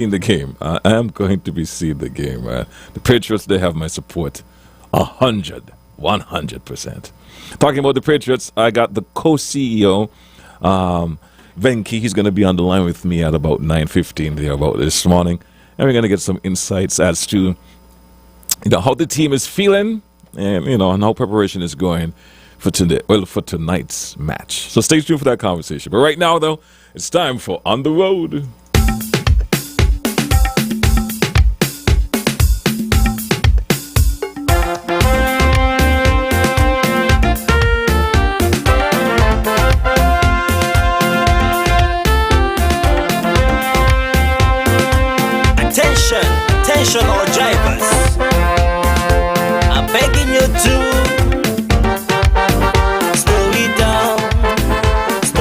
in the game. I am going to be seeing the game. The Patriots, they have my support 100%. Talking about the Patriots, I got the co-CEO, Venki. He's going to be on the line with me at about 9:15 there about this morning. And we're going to get some insights as to how the team is feeling and, and how preparation is going for today, for tonight's match. So stay tuned for that conversation. But right now, though, it's time for On the Road. Attention all drivers, I'm begging you to slow it down.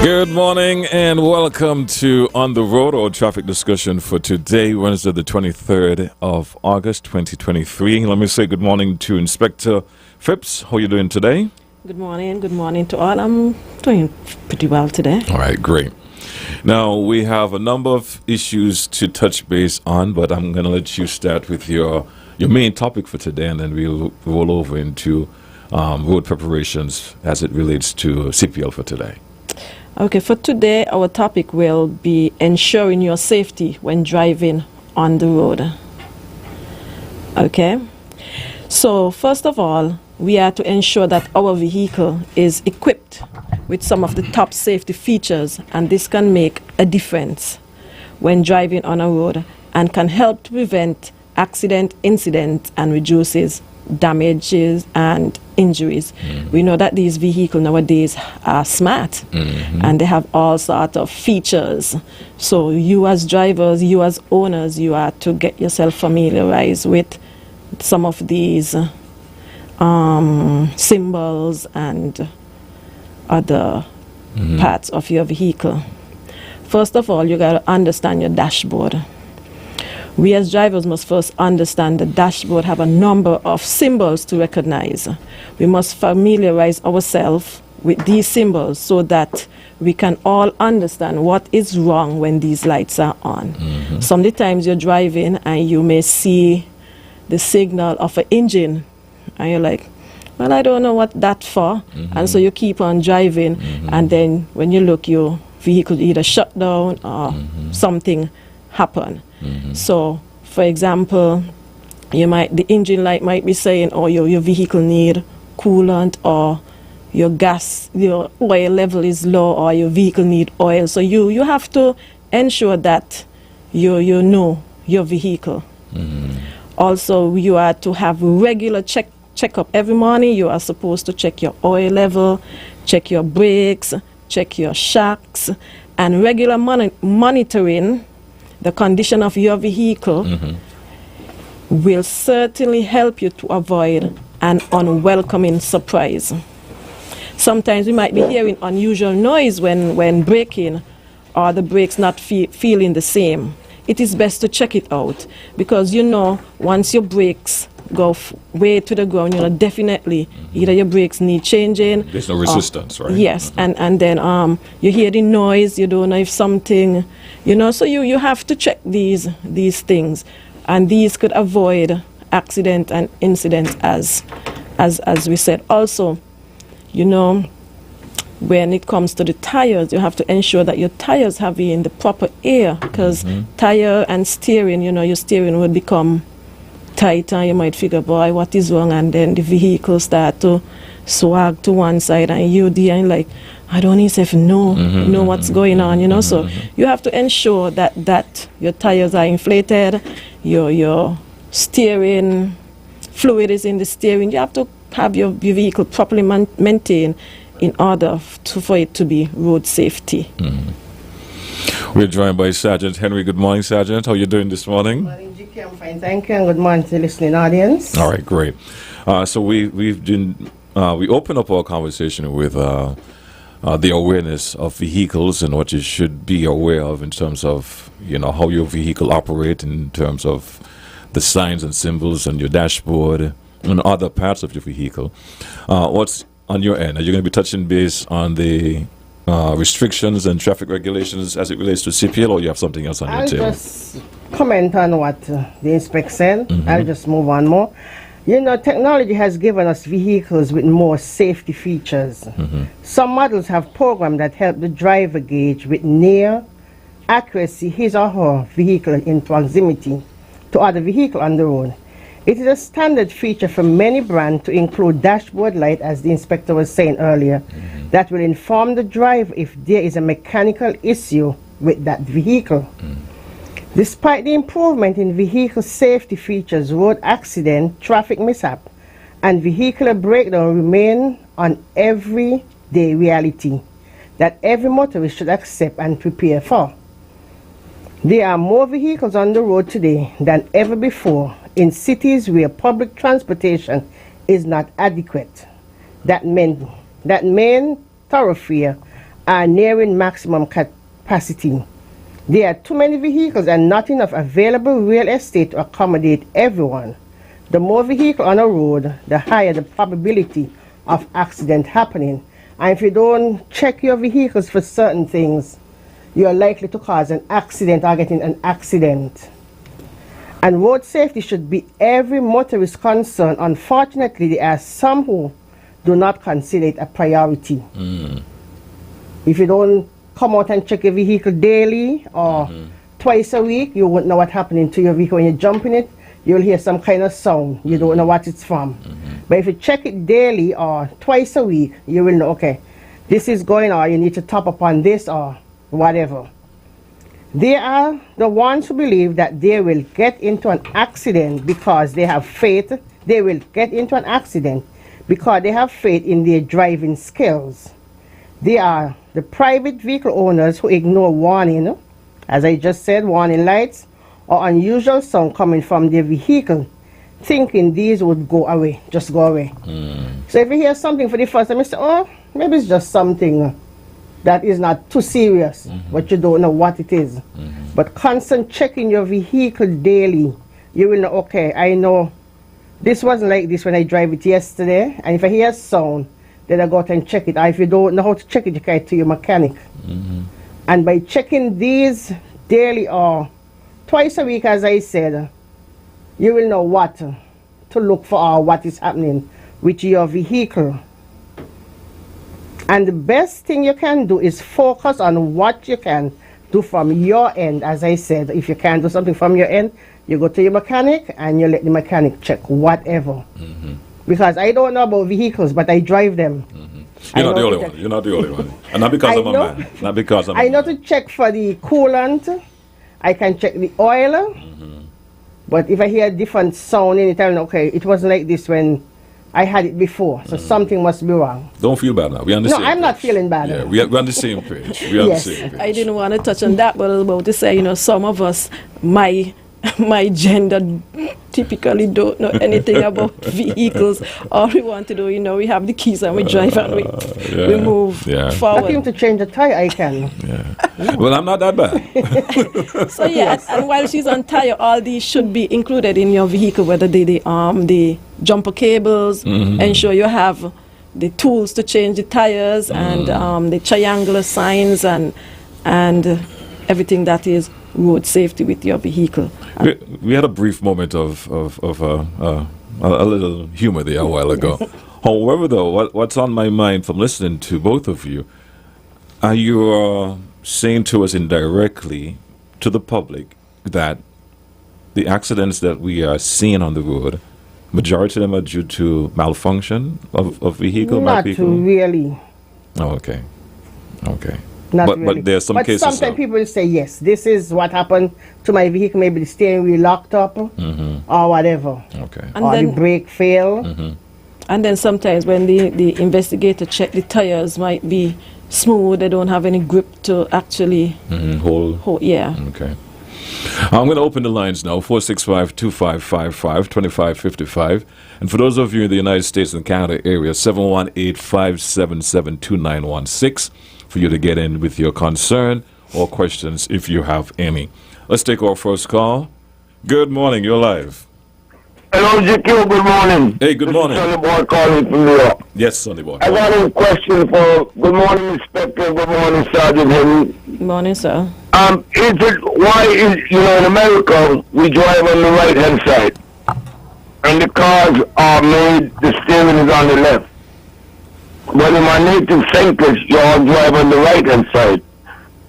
Good morning and welcome to On the Road, our traffic discussion for today, Wednesday the 23rd of August 2023. Let me say good morning to Inspector Phipps. How are you doing today? Good morning to all. I'm doing pretty well today. All right, great. Now, we have a number of issues to touch base on, but I'm going to let you start with your main topic for today, and then we'll roll over into road preparations as it relates to CPL for today. Okay, for today, our topic will be ensuring your safety when driving on the road. Okay? So, first of all, we are to ensure that our vehicle is equipped with some of the top safety features, and this can make a difference when driving on a road and can help to prevent accident, incidents, and reduces damages and injuries. Mm-hmm. We know that these vehicles nowadays are smart, mm-hmm. and they have all sorts of features. So you as drivers, you as owners, you are to get yourself familiarized with some of these symbols and other parts of your vehicle. First of all, you got to understand your dashboard. We as drivers must first understand the dashboard have a number of symbols to recognize. We must familiarize ourselves with these symbols so that we can all understand what is wrong when these lights are on. Mm-hmm. Sometimes you're driving and you may see the signal of an engine and you're like, well, I don't know what that's for. Mm-hmm. And so you keep on driving, mm-hmm. and then when you look, your vehicle either shut down or mm-hmm. something happen. Mm-hmm. So, for example, the engine light might be saying, oh, your vehicle need coolant, or your oil level is low, or your vehicle need oil. So you have to ensure that you know your vehicle. Mm-hmm. Also, you are to have regular checkup every morning. You are supposed to check your oil level, check your brakes, check your shocks, and regular monitoring the condition of your vehicle mm-hmm. will certainly help you to avoid an unwelcome surprise. Sometimes we might be hearing unusual noise when braking, or the brakes not feeling the same. It is best to check it out, because once your brakes go way to the ground, definitely mm-hmm. either your brakes need changing. There's no resistance, right? Yes, mm-hmm. and then you hear the noise, you don't know if something, so you have to check these things, and these could avoid accident and incidents as we said. Also, when it comes to the tires, you have to ensure that your tires have in the proper air, because mm-hmm. tire and steering, your steering will become tighter. You might figure, boy, what is wrong? And then the vehicle start to swag to one side, and you like, I don't even know what's going on, mm-hmm. So you have to ensure that your tires are inflated, your steering fluid is in the steering. You have to have your vehicle properly maintained in order for it to be road safety. Mm-hmm. We're joined by Sergeant Henry. Good morning, Sergeant. How are you doing this morning? Good morning, GK. I'm fine, thank you. And good morning to the listening audience. All right, great. So we opened up our conversation with the awareness of vehicles and what you should be aware of in terms of how your vehicle operates, in terms of the signs and symbols on your dashboard and other parts of your vehicle. What's on your end? Are you going to be touching base on the restrictions and traffic regulations as it relates to CPL, or you have something else on your table? I'll just comment on what the inspector said. I'll just move on more. You know, technology has given us vehicles with more safety features. Some models have programs that help the driver gauge with near accuracy his or her vehicle in proximity to other vehicle on the road. It is a standard feature for many brands to include dashboard light, as the inspector was saying earlier, that will inform the driver if there is a mechanical issue with that vehicle. Despite the improvement in vehicle safety features, road accident, traffic mishap, and vehicular breakdown remain an everyday reality that every motorist should accept and prepare for. There are more vehicles on the road today than ever before in cities where public transportation is not adequate. That main thoroughfare are nearing maximum capacity. There are too many vehicles and not enough available real estate to accommodate everyone. The more vehicles on a road, the higher the probability of accident happening. And if you don't check your vehicles for certain things, you're likely to cause an accident or get in an accident. And road safety should be every motorist's concern. Unfortunately, there are some who do not consider it a priority. If you don't come out and check your vehicle daily or twice a week, you won't know what's happening to your vehicle. When you jump in it, you'll hear some kind of sound. You don't know what it's from. But if you check it daily or twice a week, you will know, okay, this is going on, you need to top up on this or whatever. They are the ones who believe that they will get into an accident because they have faith. They will get into an accident because they have faith in their driving skills. They are the private vehicle owners who ignore warning, as I just said, warning lights or unusual sound coming from their vehicle, thinking these would go away, just go away. So if you hear something for the first time, you say, oh, maybe it's just something that is not too serious, but you don't know what it is. But constant checking your vehicle daily, you will know, okay, I know this wasn't like this when I drive it yesterday, and if I hear sound, then I go out and check it. Or if you don't know how to check it, you can to your mechanic. And by checking these daily or twice a week, as I said, you will know what to look for or what is happening with your vehicle. And the best thing you can do is focus on what you can do from your end. As I said, if you can't do something from your end, you go to your mechanic and you let the mechanic check whatever. Because I don't know about vehicles, but I drive them. You're not the only one. You're not the only one. And not because I'm a man. Not because I'm a man. I know to check for the coolant. I can check the oil. But if I hear a different sound in it, I know, okay, it wasn't like this when I had it before, so something must be wrong. Don't feel bad now. We're on the same No, I'm page. not feeling bad. Yeah, we're on the same page. We're on Yes. the same page. I didn't want to touch on that, but I was about to say, some of us, my gender typically don't know anything about vehicles. All we want to do, we have the keys and we drive and we move Yeah. I forward. think to change the tire, I can. Well, I'm not that bad. So and while she's on tire, all these should be included in your vehicle, whether the jumper cables, ensure you have the tools to change the tires and the triangular signs and everything that is road safety with your vehicle. We had a brief moment of a little humor there a while ago. However, though, what's on my mind from listening to both of you, are you saying to us indirectly, to the public, that the accidents that we are seeing on the road, majority of them are due to malfunction of vehicle? Not really. Oh, okay. Okay. Not but really. there's some but cases. sometimes people will say, yes, this is what happened to my vehicle. Maybe the steering wheel locked up or whatever. Okay. And or then, the brake failed. and then sometimes when the investigator check, the tires might be smooth, they don't have any grip to actually hold. Yeah. Okay. I'm going to open the lines now, 465-2555, 2555. And for those of you in the United States and Canada area, 718-577-2916, for you to get in with your concern or questions if you have any. Let's take our first call. Good morning, you're live. Hello, GQ, good morning. Hey, good morning. This is Sonny Boy calling from New York. Yes, Sonny Boy. I got a question for, good morning, Inspector, good morning, Sergeant Henry. Morning, sir. Is it why is in America we drive on the right hand side, and the cars are made the steering is on the left. But in my native St. Kitts, you all drive on the right hand side.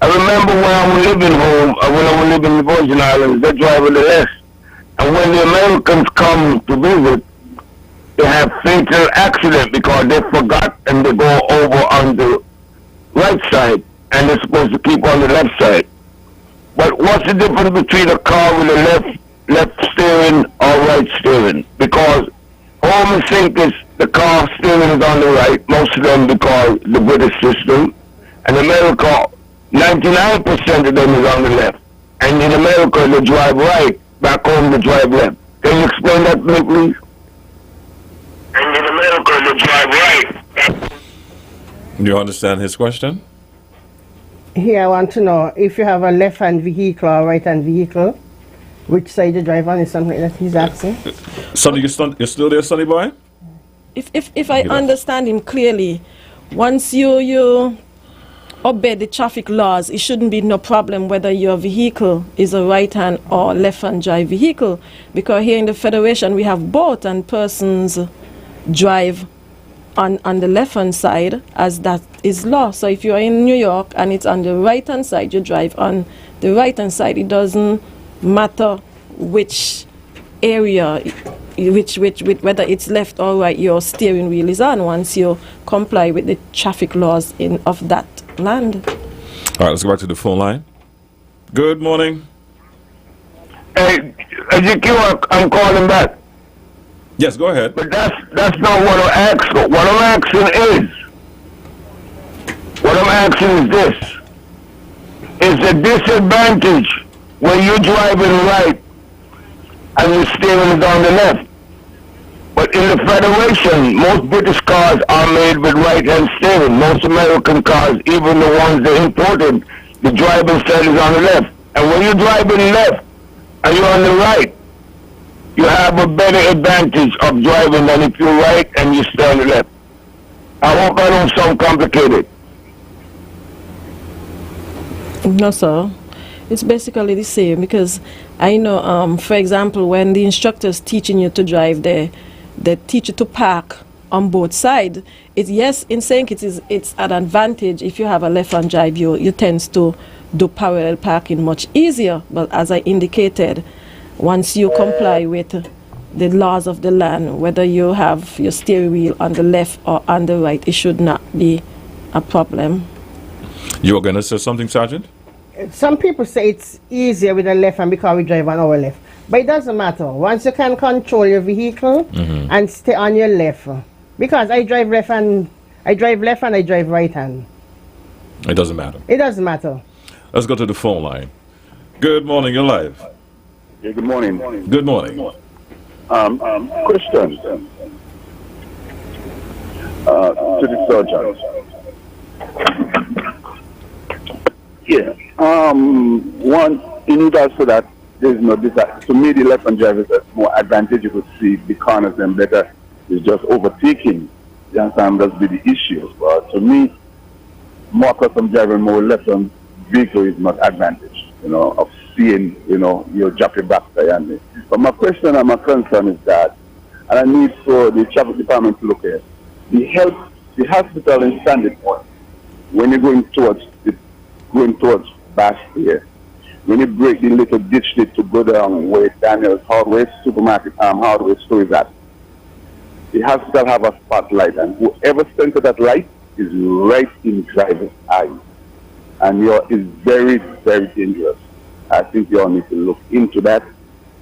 I remember when I was living home, when I was living in the Virgin Islands, they drive on the left. And when the Americans come to visit, they have fatal accident because they forgot and they go over on the right side, and they're supposed to keep on the left side. But what's the difference between a car with a left steering or right steering? Because home in St. Kitts, the car steering is on the right, most of them because the British system. And America, 99% of them is on the left. And in America, they drive right, back home they drive left. Can you explain that to me, please? And in America, they drive right. Do you understand his question? Here I want to know if you have a left-hand vehicle or right-hand vehicle, which side you drive on is something that he's asking. Sonny, you're still there, Sonny boy? If I understand him clearly, once you obey the traffic laws, it shouldn't be no problem whether your vehicle is a right-hand or left-hand drive vehicle, because here in the Federation we have both, and persons drive on the left-hand side as that is law. So if you're in New York and it's on the right-hand side, you drive on the right-hand side. It doesn't matter which area, which whether it's left or right, your steering wheel is on once you comply with the traffic laws of that land. All right, let's go back to the phone line. Good morning. Hey, Ezekiel, I'm calling back. Yes, go ahead. But that's not what I'm asking. What I'm asking is this. Is the disadvantage when you're driving right and your steering is on the left. But in the Federation, most British cars are made with right-hand steering. Most American cars, even the ones they imported, the driver's side is on the left. And when you're driving left and you're on the right, you have a better advantage of driving than if you're right and you stay on the left. I hope I don't sound complicated. No, sir. It's basically the same, because I know, for example, when the instructor's teaching you to drive, they teach you to park on both sides. Yes, in saying it's an advantage if you have a left-hand drive, you tend to do parallel parking much easier. But as I indicated, once you comply with the laws of the land, whether you have your steering wheel on the left or on the right, it should not be a problem. You were going to say something, Sergeant? Some people say it's easier with the left hand because we drive on our left. But it doesn't matter. Once you can control your vehicle and stay on your left. Because I drive left and I drive right hand. It doesn't matter. It doesn't matter. Let's go to the phone line. Good morning, you're live. Yeah, good morning. Good morning. Question to the sergeant. Yeah. One, in regards to that, there's no desire. To me, the left-hand drivers are more advantageous to see the corners and better. It's just overtaking. You understand? That's be the issue. But to me, more custom driving, more left-hand vehicle is not advantage. Of seeing, your Jaffy Baxter and me. But my question and my concern is that, and I need for the traffic department to look at the hospital in Sandy Point, when you're going towards Bass here, when you break the little ditch to go down where Daniel's Hardware Supermarket, Hardware store is at, the hospital have a spotlight, and whoever centered that light is right in driver's eye. And is very, very dangerous. I think you all need to look into that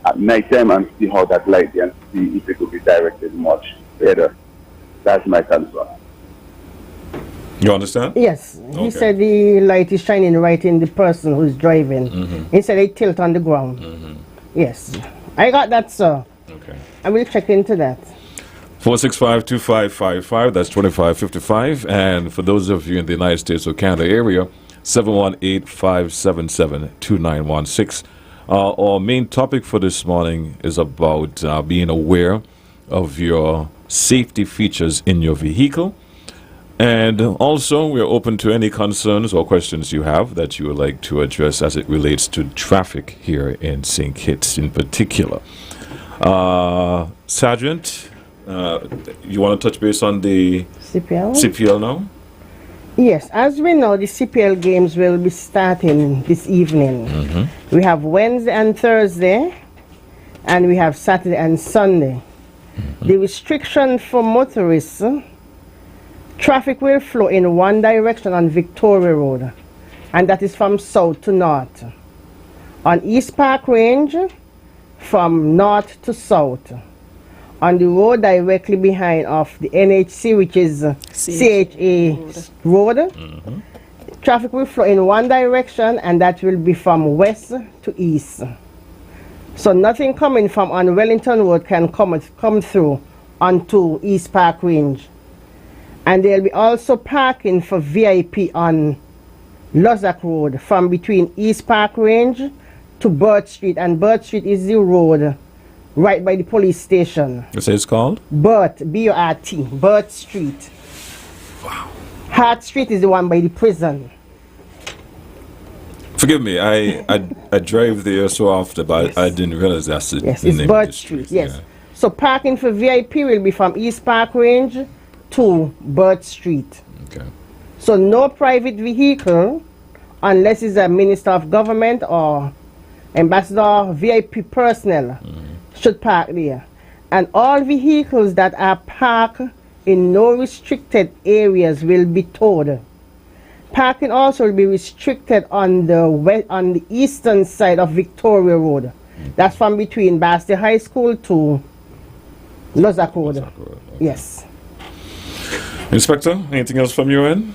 at night time and see how that light and see if it could be directed much better. That's my concern. You understand? Yes. Okay. He said the light is shining right in the person who's driving. He said they tilt on the ground. Yes. I got that, sir. Okay. I will check into that. 465-2555, that's 2555. And for those of you in the United States or Canada area, 718-577-2916. Our main topic for this morning is about being aware of your safety features in your vehicle. And also, we're open to any concerns or questions you have that you would like to address as it relates to traffic here in St. Kitts in particular. Sergeant, you want to touch base on the CPL? CPL now? Yes, as we know, the CPL games will be starting this evening. We have Wednesday and Thursday, and we have Saturday and Sunday. The restriction for motorists, traffic will flow in one direction on Victoria Road, and that is from south to north. On East Park Range, from north to south. On the road directly behind of the NHC, which is CHA Road, traffic will flow in one direction, and that will be from west to east. So nothing coming from on Wellington Road can come through onto East Park Range. And there'll be also parking for VIP on Lozak Road from between East Park Range to Burt Street, and Burt Street is the road right by the police station. You say it's called? Burt, B-U-R-T, Burt Street. Wow. Hart Street is the one by the prison. Forgive me, I drive there so often, but I didn't realize that's the Yes, the it's name of Burt the Street, street. yes. Yeah. So parking for VIP will be from East Park Range to Burt Street. Okay. So no private vehicle, unless it's a minister of government or ambassador VIP personnel, should park there. And all vehicles that are parked in no restricted areas will be towed. Parking also will be restricted on the eastern side of Victoria Road. That's from between Basti High School to Lozak Road. Lozak Road, okay. Yes. Inspector, anything else from your end?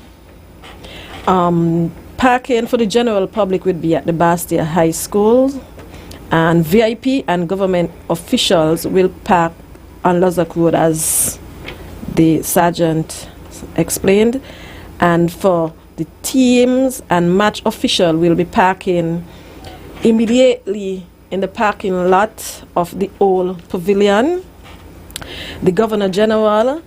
Parking for the general public would be at the Bastia High School, and VIP and government officials will park on Lozak Road, as the sergeant explained. And for the teams and match official will be parking immediately in the parking lot of the old pavilion. The Governor General,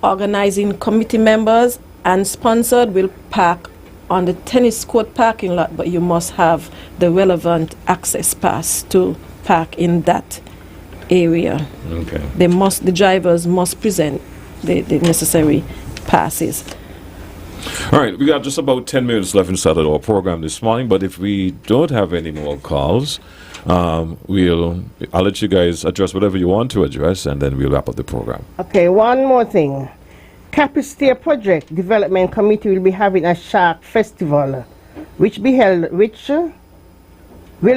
organizing committee members and sponsored will park on the tennis court parking lot, but you must have the relevant access pass to park in that area. Okay. The drivers must present the necessary passes. All right, we got just about 10 minutes left inside of our program this morning, but if we don't have any more calls, I'll let you guys address whatever you want to address, and then we'll wrap up the program. Okay, one more thing. Capistair Project Development Committee will be having a shark festival, which will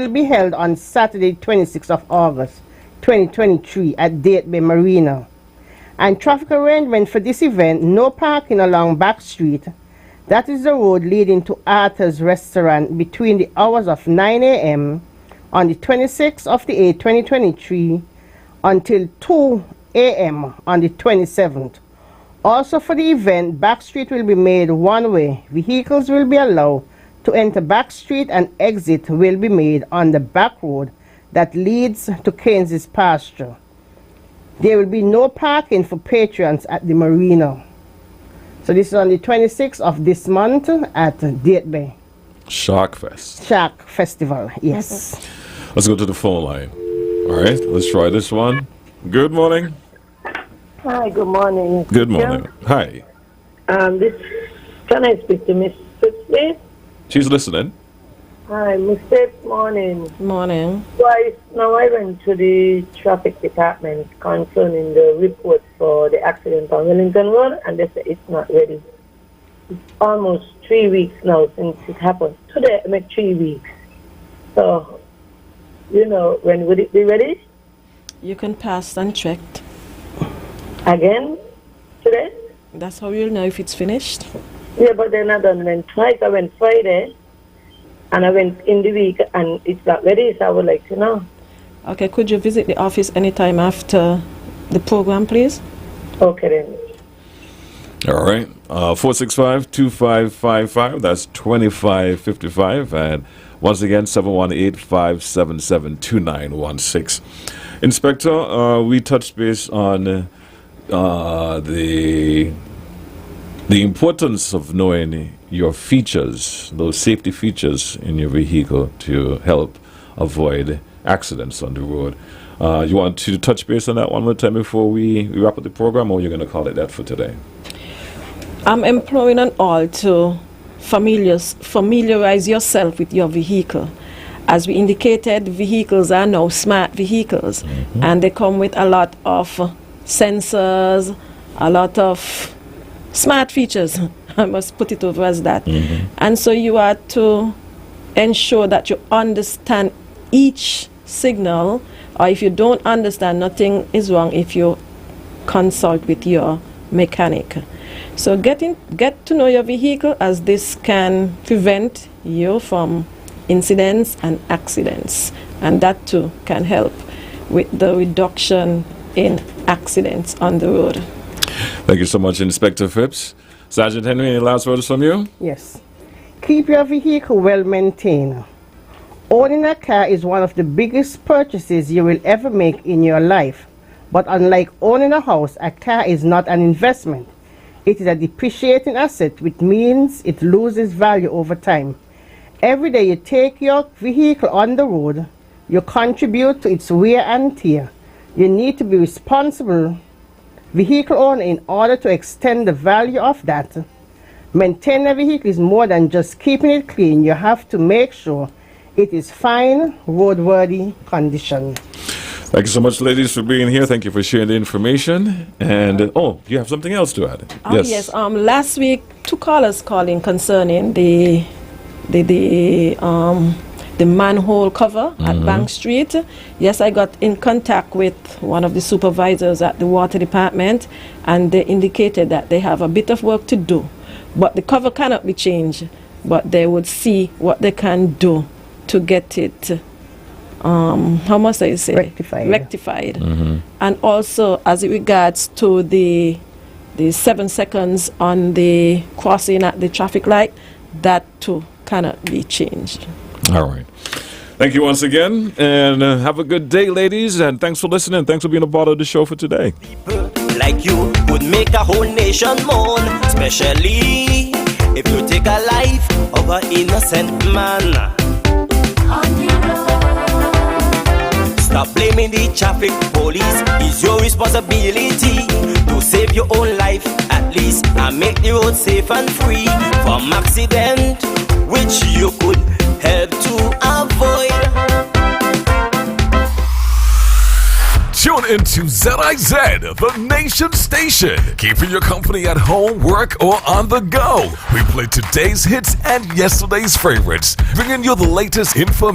be held on Saturday, 26th of August, 2023 at Date Bay Marina. And traffic arrangement for this event: no parking along Back Street, that is the road leading to Arthur's Restaurant, between the hours of 9 a.m. on the 26th of the 8th, 2023 until 2 a.m. on the 27th. Also for the event, Back Street will be made one way. Vehicles will be allowed to enter Back Street, and exit will be made on the back road that leads to Keynes' pasture. There will be no parking for patrons at the marina. So this is on the 26th of this month at Date Bay. Shark Fest. Shark Festival, yes. Let's go to the phone line. All right, let's try this one. Good morning. Hi, good morning. Good morning. Hi. Can I speak to Miss Fitzpatrick? She's listening. Hi, Miss Fitzpatrick, morning. Morning. Twice now I went to the traffic department concerning the report for the accident on Wellington Road, and they say it's not ready. It's almost 3 weeks now since it happened. Today I make 3 weeks. So, when would it be ready? You can pass unchecked. Again? Today? That's how you'll know if it's finished. Yeah, but then I done went twice. I went Friday, and I went in the week, and it's not ready, so I would like to know. Okay, could you visit the office anytime after the program, please? Okay, then. All right. 465-2555. That's 2555. And once again, 718-577-2916. Inspector, we touched base on the the importance of knowing your features, those safety features in your vehicle to help avoid accidents on the road. You want to touch base on that one more time before we wrap up the program, or you're going to call it that for today? I'm imploring on all to familiarize yourself with your vehicle. As we indicated, vehicles are now smart vehicles, and they come with a lot of sensors, a lot of smart features. I must put it over as that. And so you are to ensure that you understand each signal, or if you don't understand, nothing is wrong if you consult with your mechanic. So get to know your vehicle, as this can prevent you from incidents and accidents, and that too can help with the reduction in accidents on the road. Thank you so much, Inspector Phipps. Sergeant Henry, any last words from you? Yes. Keep your vehicle well maintained. Owning a car is one of the biggest purchases you will ever make in your life. But unlike owning a house, a car is not an investment. It is a depreciating asset, which means it loses value over time. Every day you take your vehicle on the road, you contribute to its wear and tear. You need to be responsible vehicle owner in order to extend the value of that. Maintaining a vehicle is more than just keeping it clean. You have to make sure it is fine, roadworthy condition. Thank you so much, ladies, for being here. Thank you for sharing the information. And, you have something else to add? Yes. Last week, 2 callers calling concerning the manhole cover at Bank Street. Yes, I got in contact with one of the supervisors at the water department, and they indicated that they have a bit of work to do. But the cover cannot be changed, but they would see what they can do to get it, how must I say? Rectified. And also, as it regards to the 7 seconds on the crossing at the traffic light, that too cannot be changed. All right. Thank you once again, and have a good day, ladies, and thanks for listening. Thanks for being a part of the show for today. People like you would make a whole nation mourn, especially if you take a life of an innocent man. Stop blaming the traffic police. It's your responsibility to save your own life at least, and make the road safe and free from accident, which you could help to avoid. Tune into ZIZ, the nation station, keeping your company at home, work, or on the go. We play today's hits and yesterday's favorites, bringing you the latest information.